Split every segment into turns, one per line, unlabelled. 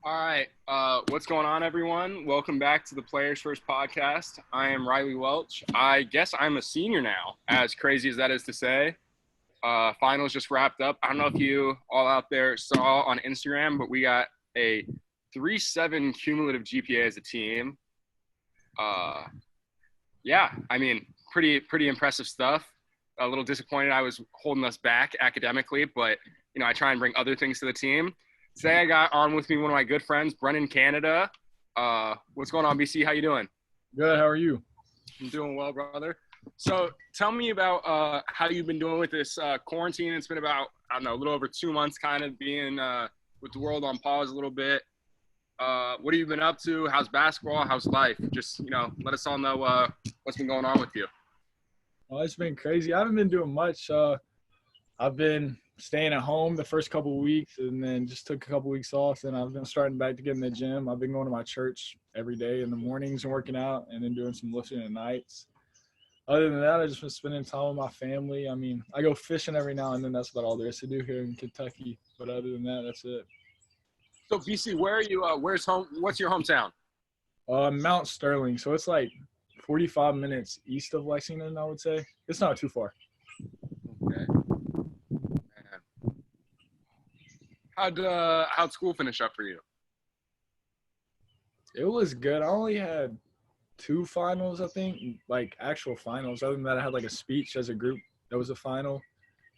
All right. What's going on, everyone? Welcome back to the Players First podcast. I am Riley Welch. I guess I'm a senior now, as crazy as that is to say. Finals just wrapped up. I don't know if you all out there saw on Instagram, but we got a 3.7 cumulative GPA as a team. Yeah, I mean, pretty impressive stuff. A little disappointed I was holding us back academically, but, I try and bring other things to the team. Today I got on with me one of my good friends, Brennan Canada. What's going on, BC? How you doing?
Good. How are you?
I'm doing well, brother. So tell me about how you've been doing with this quarantine. It's been about, a little over 2 months kind of being with the world on pause a little bit. What have you been up to? How's basketball? How's life? Just, let us all know what's been going on with you.
Oh, it's been crazy. I haven't been doing much. I've been staying at home the first couple of weeks and then just took a couple of weeks off. And I've been starting back to get in the gym. I've been going to my church every day in the mornings and working out and then doing some lifting at nights. Other than that, I've just been spending time with my family. I mean, I go fishing every now and then. That's about all there is to do here in Kentucky. But other than that, that's it.
So, BC, where are you? Where's home? What's your hometown?
Mount Sterling. So it's like 45 minutes east of Lexington, I would say. It's not too far.
Okay. How'd school finish up for you?
It was good. I only had 2 finals, I think, like actual finals. Other than that, I had like a speech as a group that was a final.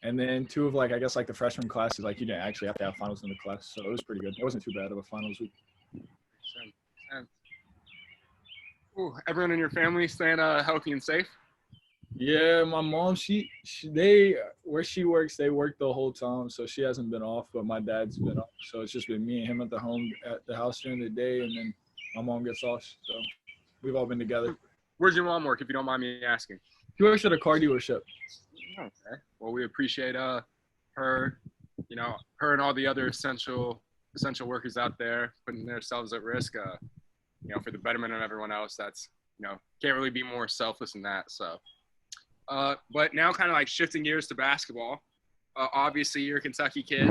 And then 2 of I guess the freshman classes, you didn't actually have to have finals in the class. So it was pretty good. It wasn't too bad of a finals week.
Ooh, everyone in your family staying healthy and safe?
Yeah, my mom, they where she works, they work the whole time, so she hasn't been off, but my dad's been off. So it's just been me and him at the house during the day, and then my mom gets off. So we've all been together.
Where's your mom work, if you don't mind me asking?
She works at a car dealership.
Okay. Well, we appreciate her, her and all the other essential workers out there putting themselves at risk, for the betterment of everyone else. That's, can't really be more selfless than that. So, but now kind of shifting gears to basketball. Obviously, you're a Kentucky kid.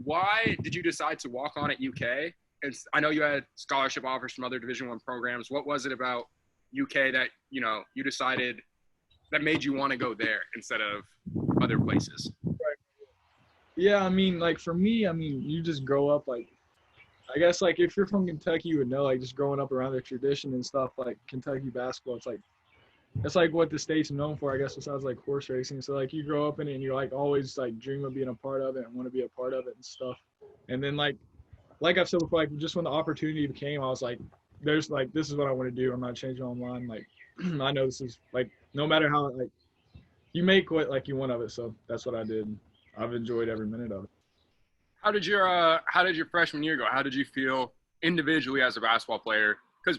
Why did you decide to walk on at UK? I know you had scholarship offers from other Division I programs. What was it about UK that, you decided that made you want to go there instead of other places?
Right. Yeah, I mean, for me, you just grow up, I guess, if you're from Kentucky, you would know, just growing up around the tradition and stuff, Kentucky basketball, it's what the state's known for, I guess, besides, horse racing. So, you grow up in it and you, always, dream of being a part of it and want to be a part of it and stuff. And then, like I've said before, just when the opportunity came, I was this is what I want to do. I'm not changing my mind. I know this is, no matter how, you make what, you want of it. So that's what I did. I've enjoyed every minute of it.
How did your freshman year go? How did you feel individually as a basketball player? Because,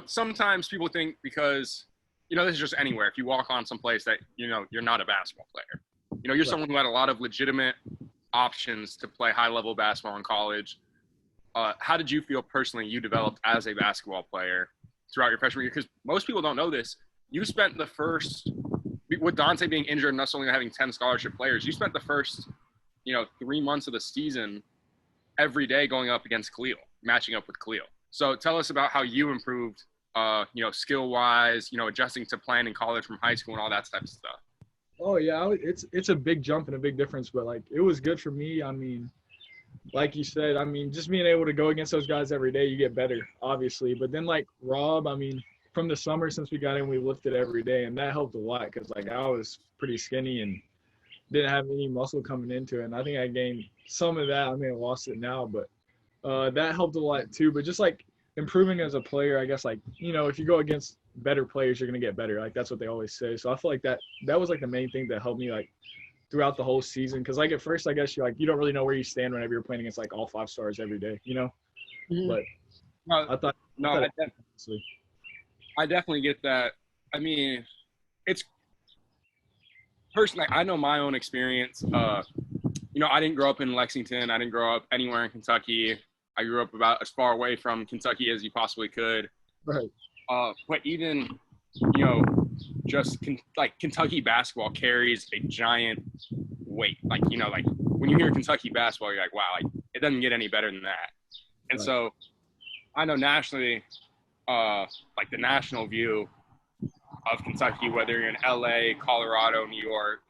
sometimes people think because, this is just anywhere. If you walk on someplace that, you're not a basketball player. You're someone who had a lot of legitimate options to play high-level basketball in college. How did you feel personally you developed as a basketball player throughout your freshman year? Because most people don't know this. You spent the first, with Dante being injured and us only having 10 scholarship players, you spent the first, 3 months of the season every day going up against Khalil, matching up with Khalil. So tell us about how you improved, skill-wise, adjusting to playing in college from high school and all that type of stuff.
Oh, yeah, it's a big jump and a big difference, but, it was good for me. I mean, like you said, just being able to go against those guys every day, you get better, obviously. But then, Rob, from the summer since we got in, we lifted every day, and that helped a lot because, I was pretty skinny and didn't have any muscle coming into it. And I think I gained some of that. I may have lost it now, but that helped a lot too. But just, improving as a player, I guess, if you go against better players, you're going to get better. That's what they always say. So I feel like that was, the main thing that helped me, throughout the whole season. Because, at first, I guess you don't really know where you stand whenever you're playing against, all 5 stars every day,
Mm-hmm.
But
I definitely get that. It's personally, I know my own experience. I didn't grow up in Lexington. I didn't grow up anywhere in Kentucky. I grew up about as far away from Kentucky as you possibly could.
Right.
But even, Kentucky basketball carries a giant weight. When you hear Kentucky basketball, you're wow, it doesn't get any better than that. And
Right.
so I know nationally, like the national view of Kentucky, whether you're in LA, Colorado, New York,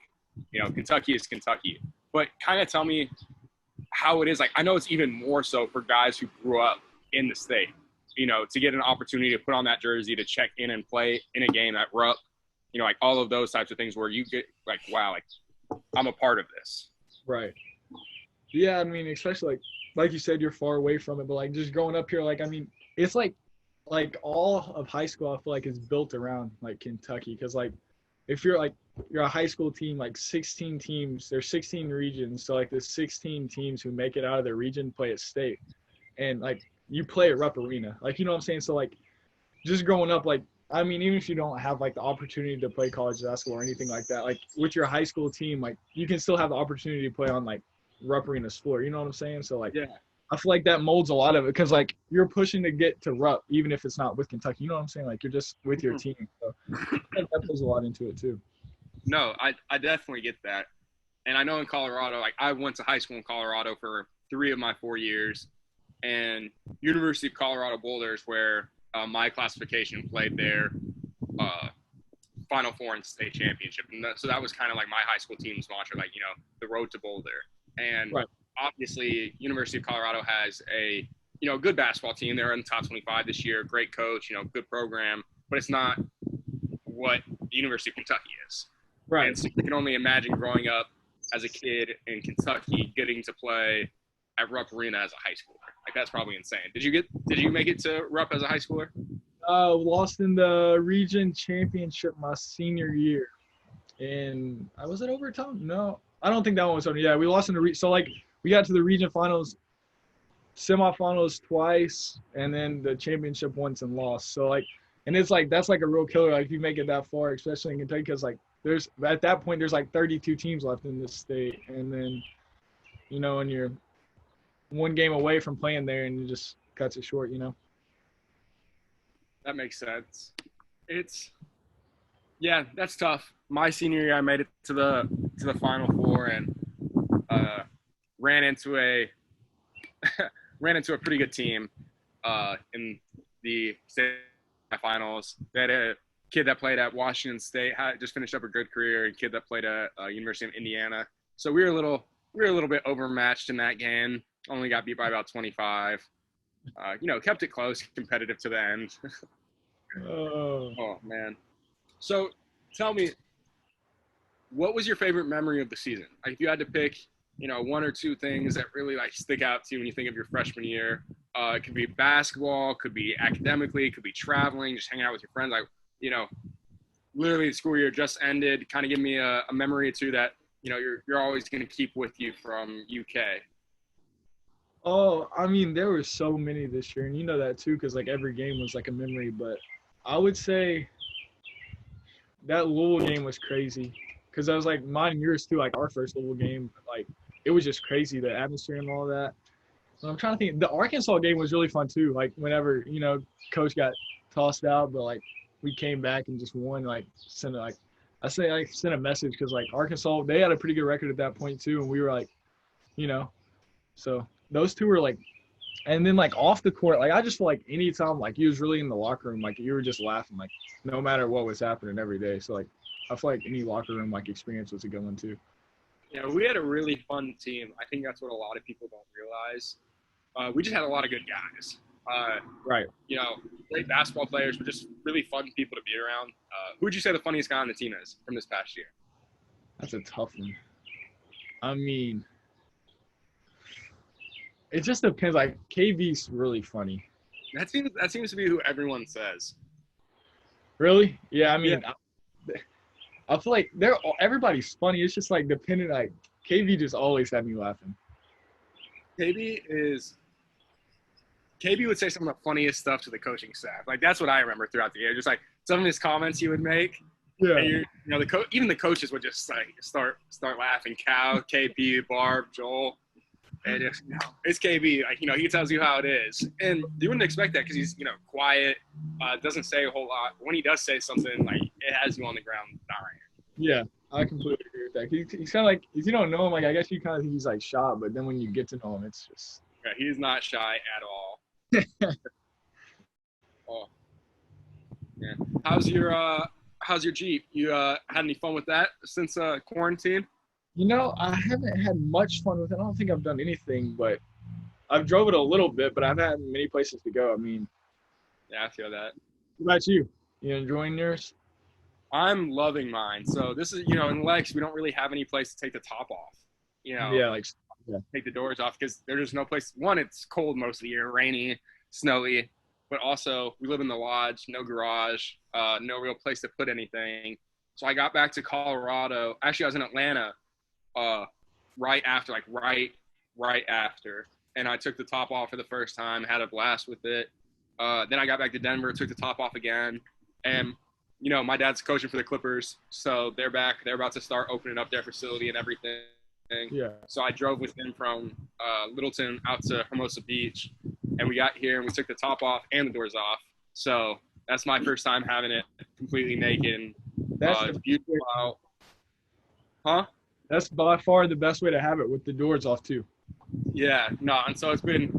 you know, Kentucky is Kentucky. But kind of tell me how it is. Like, I know it's even more so for guys who grew up in the state, you know, to get an opportunity to put on that jersey, to check in and play in a game at Rupp, you know, like all of those types of things where you get like, wow, like I'm a part of this.
Right. Yeah, I mean, especially like you said, you're far away from it, but like just growing up here, like I mean, it's like all of high school, I feel like is built around like Kentucky, because like if you're a high school team, like 16 teams, there's 16 regions, so like the 16 teams who make it out of their region play at state, and like you play at Rupp Arena, like you know what I'm saying. So like just growing up, like I mean, even if you don't have like the opportunity to play college basketball or anything like that, like with your high school team, like you can still have the opportunity to play on like Rupp Arena's floor. You know what I'm saying? So like,
Yeah.
I feel like that molds a lot of it, because like you're pushing to get to Rupp, even if it's not with Kentucky. You know what I'm saying? Like you're just with your team. So I think that plays a lot into it too.
No, I definitely get that. And I know in Colorado, like I went to high school in Colorado for 3 of my 4 years, and University of Colorado Boulder is where my classification played their Final Four and state championship. And so that was kind of like my high school team's mantra, like, you know, the road to Boulder. And
Right.
obviously University of Colorado has a, you know, good basketball team. They're in the top 25 this year, great coach, you know, good program, but it's not what the University of Kentucky is.
Right.
And so you can only imagine growing up as a kid in Kentucky getting to play at Rupp Arena as a high schooler. Like that's probably insane. Did you make it to Rupp as a high schooler?
Lost in the region championship my senior year, and was it overtime? No, I don't think that one was over. Yeah, we lost in the so like we got to the region finals, semifinals twice, and then the championship once and lost. So like, and it's like that's like a real killer. Like if you make it that far, especially in Kentucky, because like there's at that point there's like 32 teams left in this state, and then you know, and you're one game away from playing there, and it just cuts it short, you know.
That makes sense. Yeah, that's tough. My senior year, I made it to the Final Four and ran into a pretty good team in the state finals. They had a kid that played at Washington State, just finished up a good career, and a kid that played at University of Indiana. So we were a little bit overmatched in that game. Only got beat by about 25. You know, kept it close, competitive to the end. Oh man. So tell me, what was your favorite memory of the season? Like if you had to pick, you know, 1 or 2 things that really like stick out to you when you think of your freshman year. It could be basketball, could be academically, could be traveling, just hanging out with your friends. Like, you know, literally the school year just ended. Kind of give me a memory or two that, you know, you're always going to keep with you from UK.
Oh, I mean, there were so many this year, and you know that too, because like every game was like a memory. But I would say that Louisville game was crazy, because that was like mine and yours too. Like our first Louisville game, like it was just crazy, the atmosphere and all that. And I'm trying to think. The Arkansas game was really fun too. Like whenever you know coach got tossed out, but like we came back and just won. Like sent a message, because like Arkansas, they had a pretty good record at that point too, and we were like, you know, so. Those two were like, and then like off the court, like I just feel like anytime like you was really in the locker room, like you were just laughing, like no matter what was happening every day. So like I feel like any locker room like experience was a good one too.
Yeah, we had a really fun team. I think that's what a lot of people don't realize. We just had a lot of good guys.
Right.
You know, great basketball players, but just really fun people to be around. Who would you say the funniest guy on the team is from this past year?
That's a tough one. I mean, it just depends. Like KV's really funny.
That seems to be who everyone says.
Really? Yeah. I mean, yeah. I feel like everybody's funny. It's just like depending. Like KV just always had me laughing.
KB would say some of the funniest stuff to the coaching staff. Like that's what I remember throughout the year. Just like some of his comments he would make.
Yeah.
And you know, even the coaches would just like start laughing. Cal, KP, Barb, Joel. And just, you know, it's KB. Like, you know, he tells you how it is, and you wouldn't expect that because he's, you know, quiet, doesn't say a whole lot. When he does say something, like it has you on the ground dying.
Yeah, I completely agree with that. He's kind of like, if you don't know him, like I guess you kind of think he's like shy, but then when you get to know him, it's just.
Yeah, he's not shy at all. Oh, yeah. How's your Jeep? You had any fun with that since quarantine?
I haven't had much fun with it. I don't think I've done anything, but I've drove it a little bit, but I've had many places to go. I mean,
Yeah, I feel that.
what about you? You enjoying yours?
I'm loving mine. So this is, in Lex, we don't really have any place to take the top off.
Yeah, like yeah,
Take the doors off because there's just no place. One, it's cold most of the year, rainy, snowy, but also we live in the lodge, no garage, no real place to put anything. So I got back to Colorado. Actually, I was in Atlanta, right after, right after, and I took the top off for the first time. Had a blast with it. Then I got back to Denver, took the top off again, and my dad's coaching for the Clippers, so they're back. They're about to start opening up their facility and everything.
yeah.
So I drove with him from Littleton out to Hermosa Beach, and we got here and we took the top off and the doors off. So that's my first time having it completely naked.
That's
Beautiful out. Huh?
That's by far the best way to have it with the doors off too.
Yeah, no, and so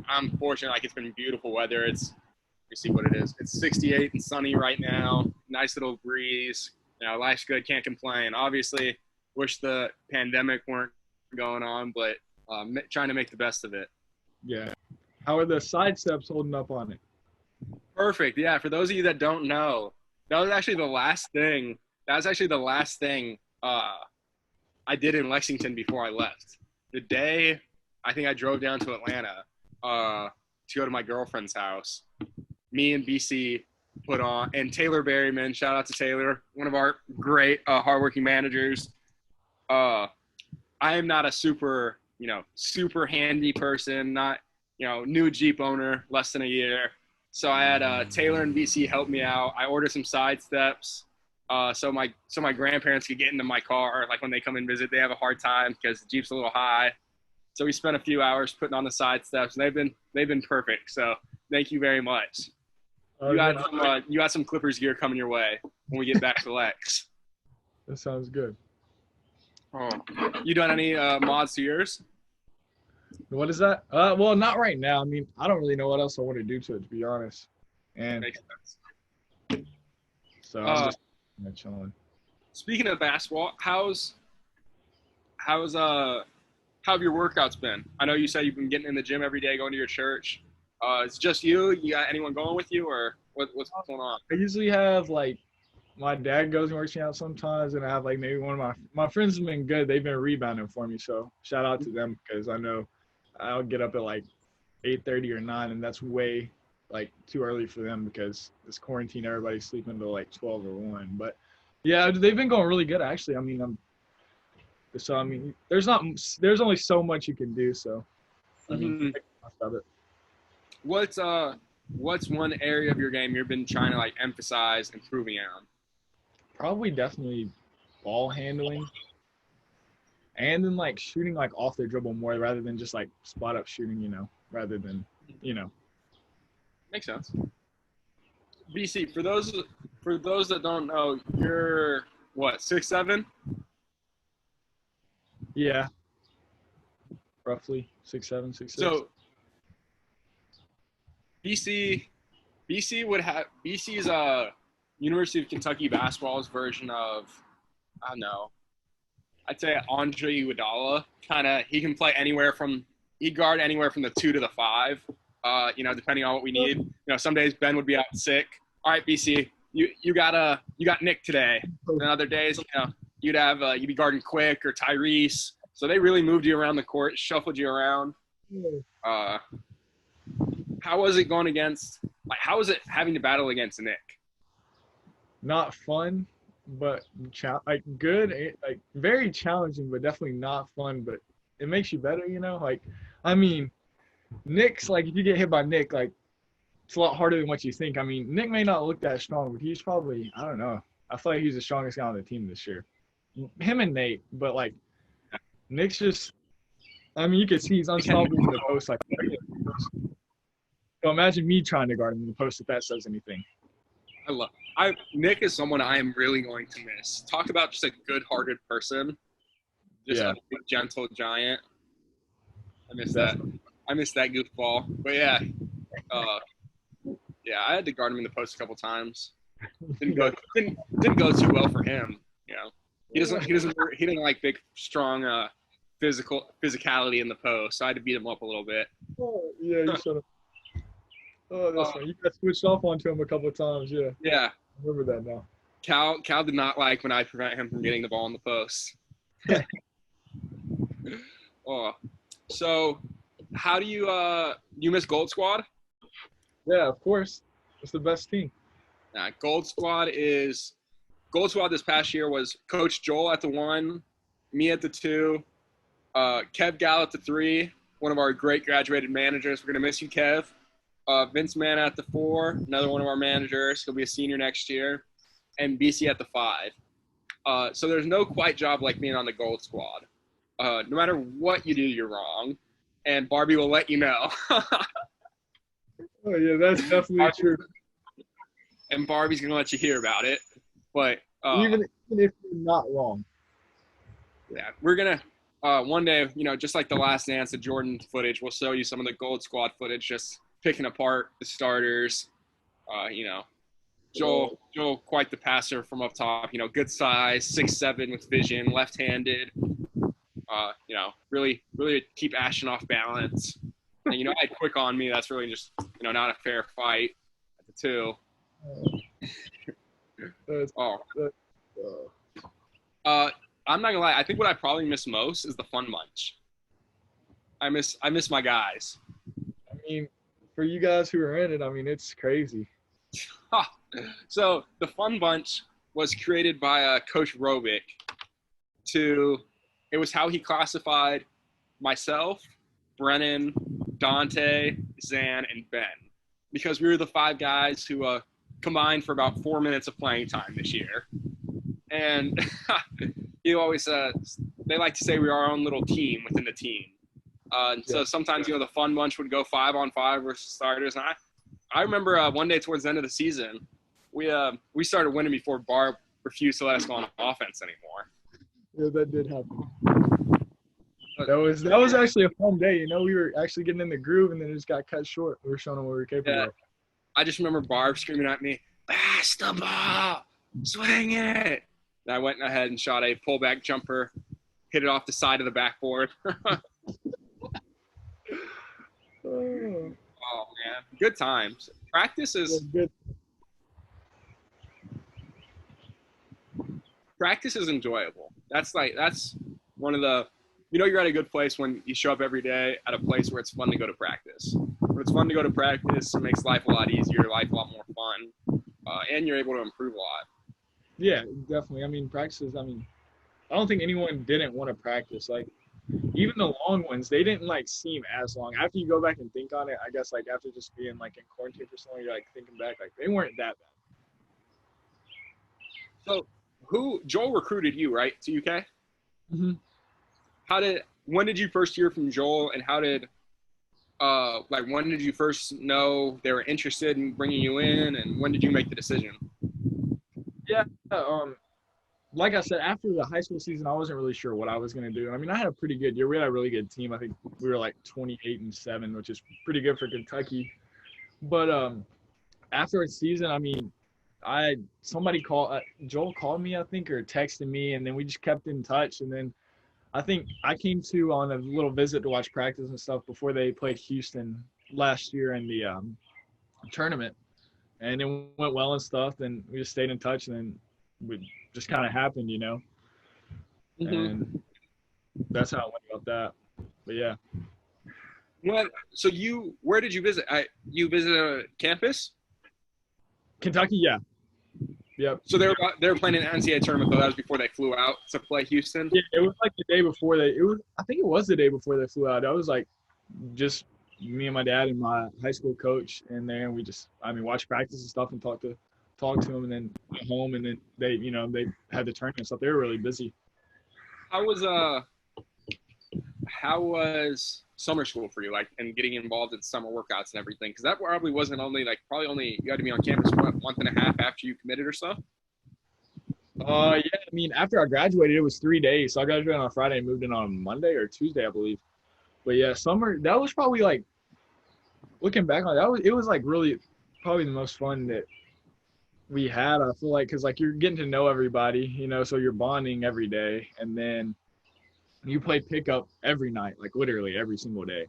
I'm fortunate, like it's been beautiful weather. Let me see what it is. It's 68 and sunny right now. Nice little breeze. Life's good, can't complain. Obviously, wish the pandemic weren't going on, but trying to make the best of it.
Yeah. How are the side steps holding up on it?
Perfect. Yeah, for those of you that don't know, that was actually the last thing. I did in Lexington before I left. The day I think I drove down to Atlanta to go to my girlfriend's house, me and BC put on, and Taylor Berryman, shout out to Taylor, one of our great hardworking managers. I am not a super handy person, not, new Jeep owner, less than a year. So I had Taylor and BC help me out. I ordered some side steps so my grandparents could get into my car. Like when they come and visit, they have a hard time because the Jeep's a little high. So we spent a few hours putting on the side steps, and they've been perfect. So thank you very much. You got some Clippers gear coming your way when we get back to Lex.
That sounds good.
Oh, you done any mods to yours?
What is that? Well, not right now. I mean, I don't really know what else I want to do to it, to be honest. And
Makes sense.
so I'm just chilling.
Speaking of basketball, how have your workouts been? I know you said you've been getting in the gym every day, going to your church. It's just you? You got anyone going with you, or what's going on?
I usually have like my dad goes and works me out sometimes, and I have like maybe one of my friends have been good. They've been rebounding for me, so shout out to them because I know I'll get up at like 8:30 or 9, and that's way like too early for them because this quarantine, everybody's sleeping until like 12 or 1. But yeah, they've been going really good actually. I mean, there's only so much you can do. So I mean,
what's one area of your game you've been trying to like emphasize improving on?
Probably definitely ball handling, and then like shooting like off the dribble more rather than just like spot up shooting, rather than,
Makes sense. BC, for those that don't know, you're what, 6'7"?
Yeah. Roughly 6'7", 6'6".
So BC's University of Kentucky basketball's version of, I don't know, I'd say Andre Iguodala. He can play he guard anywhere from the 2 to the 5. Depending on what we need. Some days Ben would be out sick. All right, BC, you got Nick today. And other days, you'd be guarding Quick or Tyrese. So they really moved you around the court, shuffled you around. How was it going against? Like, how was it having to battle against Nick?
Not fun, but good. Like very challenging, but definitely not fun. But it makes you better, Like, I mean, Nick's like if you get hit by Nick, like it's a lot harder than what you think. I mean, Nick may not look that strong, but he's probably, I don't know. I feel like he's the strongest guy on the team this year. Him and Nate, but like Nick's just, I mean, you can see he's unstoppable in the post. Like, so imagine me trying to guard him in the post if that says anything.
I Nick is someone I am really going to miss. Talk about just a good-hearted person, just
Yeah.
a big, gentle giant. I miss that.
Definitely.
I miss that goofball. But yeah, uh, yeah, I had to guard him in the post a couple times. Didn't go
Yeah.
didn't go too well for him. You know, he doesn't like big, strong, physicality in the post. So I had to beat him up a little bit.
Oh, yeah, you should have. Oh, that's
Uh,
funny. You got switched off onto him a couple of times. Yeah,
yeah,
I remember that now.
Cal did not like when I prevent him from getting the ball in the post. Oh, so how do you miss Gold Squad?
Yeah, of course. It's the best team.
Gold Squad this past year was Coach Joel at the 1, me at the 2, Kev Gall at the 3, one of our great graduated managers. We're gonna miss you, Kev. Vince Mann at the 4, another one of our managers. He'll be a senior next year, and BC at the 5. So there's no quite job like being on the Gold Squad. No matter what you do, you're wrong, and Barbie will let you know.
Oh, yeah, that's definitely true.
And Barbie's gonna let you hear about it. But
Even if you're not wrong.
yeah, we're gonna one day, just like the Last Dance, the Jordan footage, we'll show you some of the Gold Squad footage, just picking apart the starters. Joel, quite the passer from up top. Good size, 6'7" with vision, left-handed. Really, really keep Ashton off balance. And, I had quick on me. That's really just, not a fair fight at the 2. I'm not gonna lie. I think what I probably miss most is the fun bunch. I miss my guys.
I mean, for you guys who are in it, I mean, it's crazy.
So the fun bunch was created by Coach Robick. It was how he classified myself, Brennan, Dante, Zan, and Ben, because we were the 5 guys who combined for about 4 minutes of playing time this year. And they like to say we are our own little team within the team. So sometimes, the fun bunch would go 5-on-5 versus starters. And I remember one day towards the end of the season, we started winning before Barb refused to let us go on offense anymore.
Yeah, that did happen. That was actually a fun day. We were actually getting in the groove, and then it just got cut short. We were showing them what we were capable of.
I just remember Barb screaming at me, "Pass the ball, swing it!" And I went ahead and shot a pullback jumper, hit it off the side of the backboard. Oh man, good times. Practice is enjoyable. That's one of the, you're at a good place when you show up every day at a place where it's fun to go to practice. When it's fun to go to practice, it makes life a lot easier, life a lot more fun, and you're able to improve a lot.
Yeah, definitely. I mean, practices. I don't think anyone didn't want to practice. Like, even the long ones, they didn't seem as long. After you go back and think on it, I guess after just being in quarantine for so long, you're thinking back, they weren't that bad.
So, Joel recruited you, right, to UK?
Mm-hmm.
When did you first hear from Joel, and how did when did you first know they were interested in bringing you in, and when did you make the decision?
Yeah, like I said, after the high school season, I wasn't really sure what I was going to do. I mean, I had a pretty good year. We had a really good team. I think we were 28-7, which is pretty good for Kentucky. But after a season, I mean, Joel called me, I think, or texted me, and then we just kept in touch. And then I think I came on a little visit to watch practice and stuff before they played Houston last year in the tournament. And it went well and stuff. And we just stayed in touch, and then we just kind of happened, Mm-hmm. And that's how I went about that. But yeah.
So where did you visit? You visited a campus?
Kentucky, yeah. Yep.
So they were playing an NCAA tournament, though. That was before they flew out to play Houston.
Yeah, it was the day before I think it was the day before they flew out. I was just me and my dad and my high school coach, and then we just watched practice and stuff and talk to them, and then went home, and then they they had the tournament and stuff. They were really busy.
How how was summer school for you, like, and getting involved in summer workouts and everything? Because that probably wasn't only like you had to be on campus for a month and a half after you committed or so.
Yeah, I mean, after I graduated, it was 3 days. So I graduated on a Friday and moved in on Monday or Tuesday, I believe. But yeah, summer, that was probably like, looking back on it, it was like really probably the most fun that we had. I feel like, because like you're getting to know everybody, so you're bonding every day. And then you play pickup every night, like literally every single day,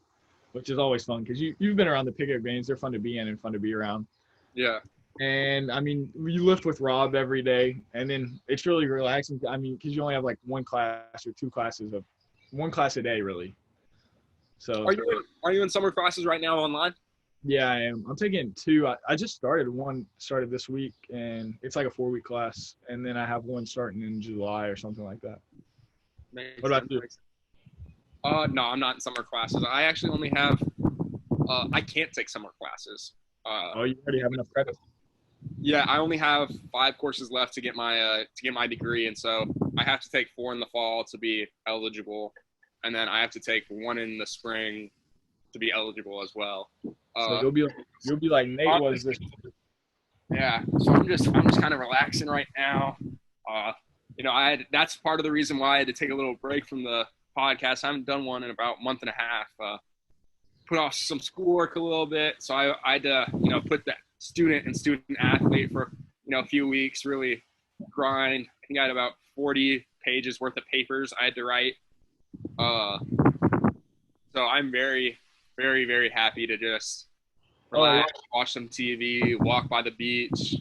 which is always fun because you've been around the pickup games. They're fun to be in and fun to be around.
Yeah.
And I mean, you lift with Rob every day, and then it's really relaxing. I mean, because you only have like one class or two classes of one class a day, really. So
are you in summer classes right now online?
yeah, I am. I'm taking two. I just started one started this week, and it's like a 4-week class, and then I have one starting in July or something like that.
Makes
What about
sense.
you?
No, I'm not in summer classes. I actually only have. I can't take summer classes.
Oh, you already have enough credits.
Yeah, I only have 5 courses left to get my degree, and so I have to take 4 in the fall to be eligible, and then I have to take 1 in the spring to be eligible as well.
So you'll be like Nate was this.
Yeah, so I'm just kind of relaxing right now. That's part of the reason why I had to take a little break from the podcast. I haven't done one in about a month and a half. Put off some schoolwork a little bit, so I had to put that student and student athlete for a few weeks, really grind. I think I had about 40 pages worth of papers I had to write. So I'm very, very, very happy to just relax, watch some TV, walk by the beach,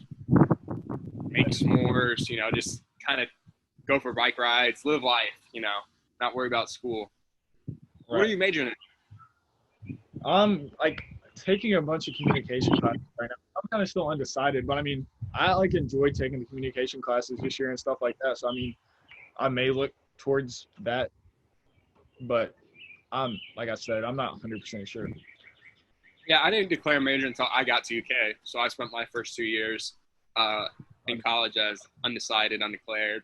make s'mores, just kind of go for bike rides, live life, not worry about school. Right. What are you majoring in?
I'm like taking a bunch of communication classes right now. I'm kind of still undecided, but I mean, I like enjoy taking the communication classes this year and stuff like that. So I mean, I may look towards that, but like I said, I'm not 100% sure.
Yeah, I didn't declare a major until I got to UK, so I spent my first 2 years in college as undecided, undeclared.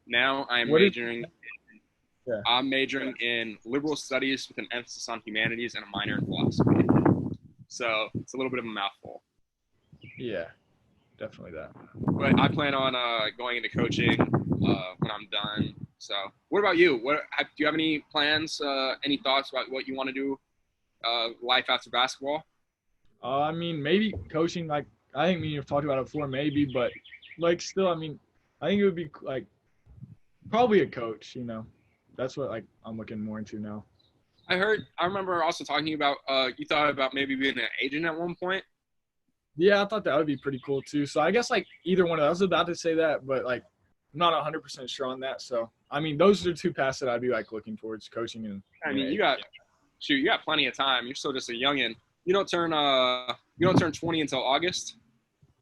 Now I'm majoring.
Yeah.
I'm majoring in liberal studies with an emphasis on humanities and a minor in philosophy. So it's a little bit of a mouthful.
Yeah, definitely that.
But I plan on going into coaching when I'm done. So what about you? Do you have any plans, any thoughts about what you want to do life after basketball?
I mean, maybe coaching, like, I think me and you've talked about it before, maybe, but like still, I mean, I think it would be like probably a coach, That's what like I'm looking more into now.
I remember also talking about you thought about maybe being an agent at one point.
Yeah, I thought that would be pretty cool too. So I guess like either one of those, I was about to say that, but like I'm not 100% sure on that. So I mean, those are 2 paths that I'd be like looking towards, coaching and.
I mean, you got plenty of time. You're still just a youngin'. You don't turn 20 until August.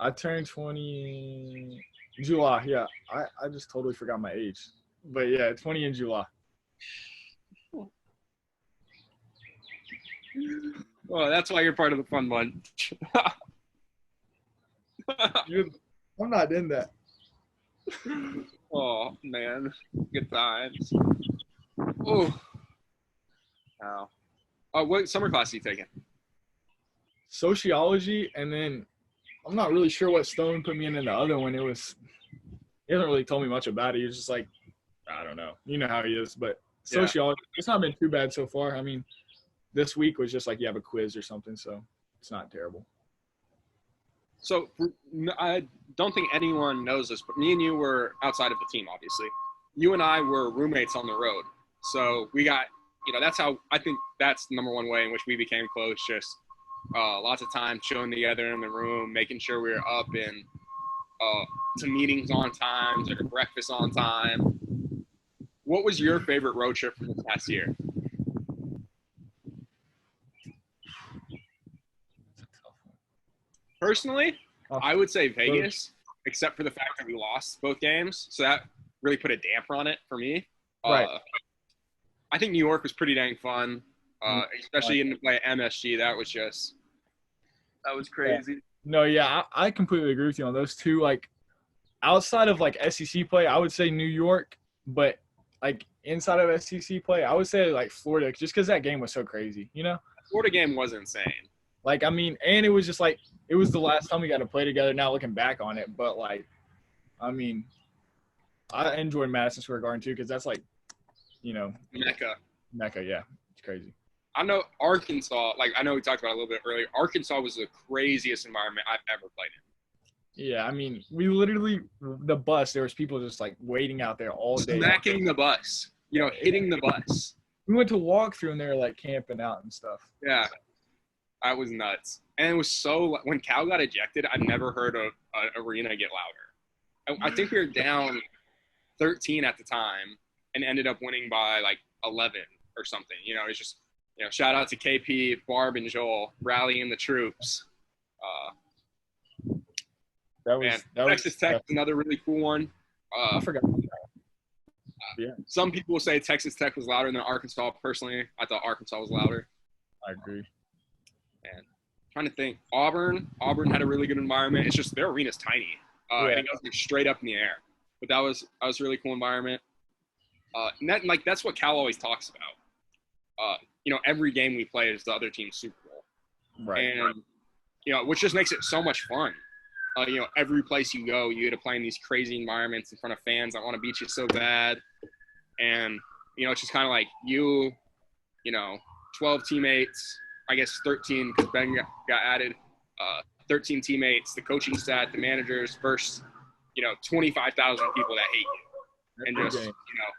I turned 20 in July. Yeah, I just totally forgot my age, but yeah, 20 in July.
Well, that's why you're part of the fun bunch.
I'm not in that.
Oh man, good times. Oh. Wow. What summer class are you taking?
Sociology, and then I'm not really sure what Stone put me in the other one. He hasn't really told me much about it. He was just like, I don't know. You know how he is, but sociology, It's not been too bad so far. I mean, this week was just like you have a quiz or something, so it's not terrible.
So I don't think anyone knows this, but me and you were outside of the team, obviously. You and I were roommates on the road. So we got, that's how I think that's the number one way in which we became close. Just lots of time chilling together in the room, making sure we were up and to meetings on time, to breakfast on time. What was your favorite road trip from this past year? Personally, I would say Vegas, except for the fact that we lost both games. So that really put a damper on it for me.
Right.
I think New York was pretty dang fun, especially getting to play at MSG. That was crazy.
Yeah. No, yeah, I completely agree with you on those two. Like, outside of, like, SEC play, I would say New York. But like inside of SEC play, I would say like Florida, just because that game was so crazy, you know.
Florida game was insane.
Like I mean, and it was just like it was the last time we got to play together. Now looking back on it, but like, I mean, I enjoyed Madison Square Garden too because that's like, you know, Mecca, yeah, it's crazy.
I know Arkansas. Like I know we talked about it a little bit earlier. Arkansas was the craziest environment I've ever played in.
Yeah, I mean, we literally the bus. There was people just like waiting out there all day,
smacking the bus. You know, hitting the bus.
We went to walk through and they were like camping out and stuff.
Yeah, that was nuts. And it was so when Cal got ejected, I've never heard an arena get louder. I think we were down 13 at the time and ended up winning by like 11 or something. You know, it's just, you know, shout out to KP, Barb, and Joel rallying the troops. Texas Tech is another really cool one.
I forgot. Yeah.
Some people say Texas Tech was louder than Arkansas. Personally, I thought Arkansas was louder.
I agree.
And trying to think, Auburn had a really good environment. It's just their arena's tiny, and it goes like straight up in the air. But that was a really cool environment. And that's what Cal always talks about. You know, every game we play is the other team's Super Bowl,
right?
And you know, which just makes it so much fun. You know, every place you go, you get to play in these crazy environments in front of fans that want to beat you so bad. And, you know, it's just kind of like you know, 12 teammates, I guess 13 because Ben got added, 13 teammates, the coaching staff, the managers versus, you know, 25,000 people that hate you and just, you know,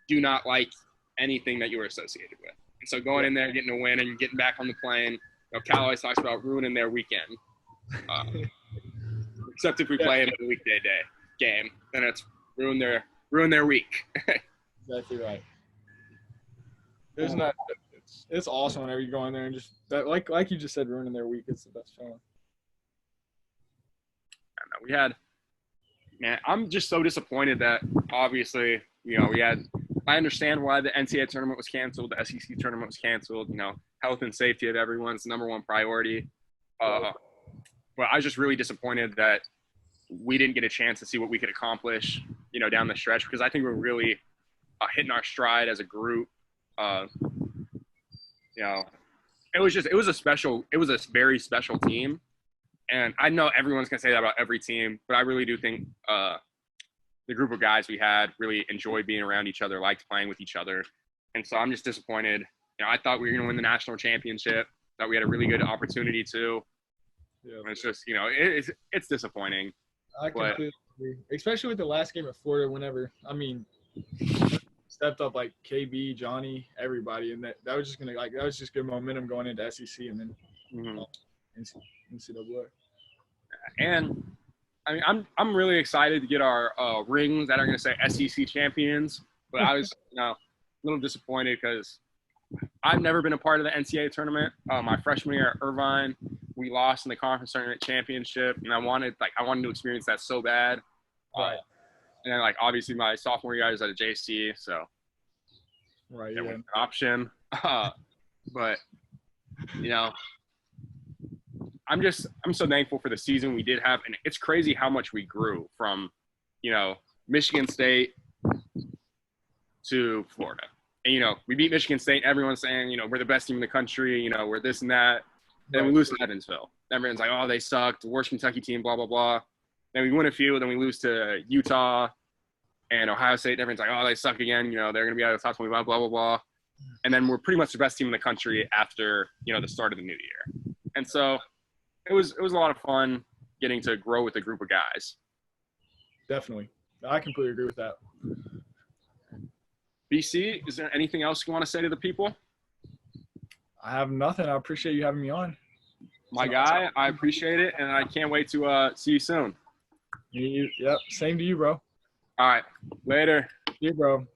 do not like anything that you were associated with. And so going in there, getting a win and getting back on the plane, you know, Cal always talks about ruining their weekend. Except if we play in a weekday game, then it's ruin their week.
Exactly right. There's not. It's awesome whenever you go in there and just that, like you just said, ruining their week. It's the best feeling.
We had, man. I'm just so disappointed that obviously, you know, we had. I understand why the NCAA tournament was canceled, the SEC tournament was canceled. You know, health and safety of everyone's number one priority. But I was just really disappointed that we didn't get a chance to see what we could accomplish, you know, down the stretch because I think we're really hitting our stride as a group. You know, it was a very special team, and I know everyone's gonna say that about every team, but I really do think the group of guys we had really enjoyed being around each other, liked playing with each other, and so I'm just disappointed. You know, I thought we were gonna win the national championship, that we had a really good opportunity to. Yeah, it's just, you know, it's disappointing.
I completely agree, especially with the last game at Florida. Whenever stepped up like KB, Johnny, everybody, and that was just good momentum going into SEC and then NCAA.
And I mean, I'm really excited to get our rings that are going to say SEC champions, but I was, you know, a little disappointed because I've never been a part of the NCAA tournament. My freshman year at Irvine, we lost in the conference tournament championship, and I wanted to experience that so bad.
Right.
And then, like, obviously my sophomore year I was at a JC, so
right,
that was an option. But you know, I'm so thankful for the season we did have, and it's crazy how much we grew from, you know, Michigan State to Florida. And, you know, we beat Michigan State. Everyone's saying, you know, we're the best team in the country. You know, we're this and that. Then we lose to Evansville. Everyone's like, oh, they sucked. The worst Kentucky team, blah, blah, blah. Then we win a few. Then we lose to Utah and Ohio State. And everyone's like, oh, they suck again. You know, they're going to be out of the top 25, blah, blah, blah. And then we're pretty much the best team in the country after, you know, the start of the new year. And so it was a lot of fun getting to grow with a group of guys.
Definitely. I completely agree with that.
BC, is there anything else you want to say to the people?
I have nothing. I appreciate you having me on.
My guy, I appreciate it, and I can't wait to see you soon.
Yep, same to you, bro.
All right, later.
See you, bro.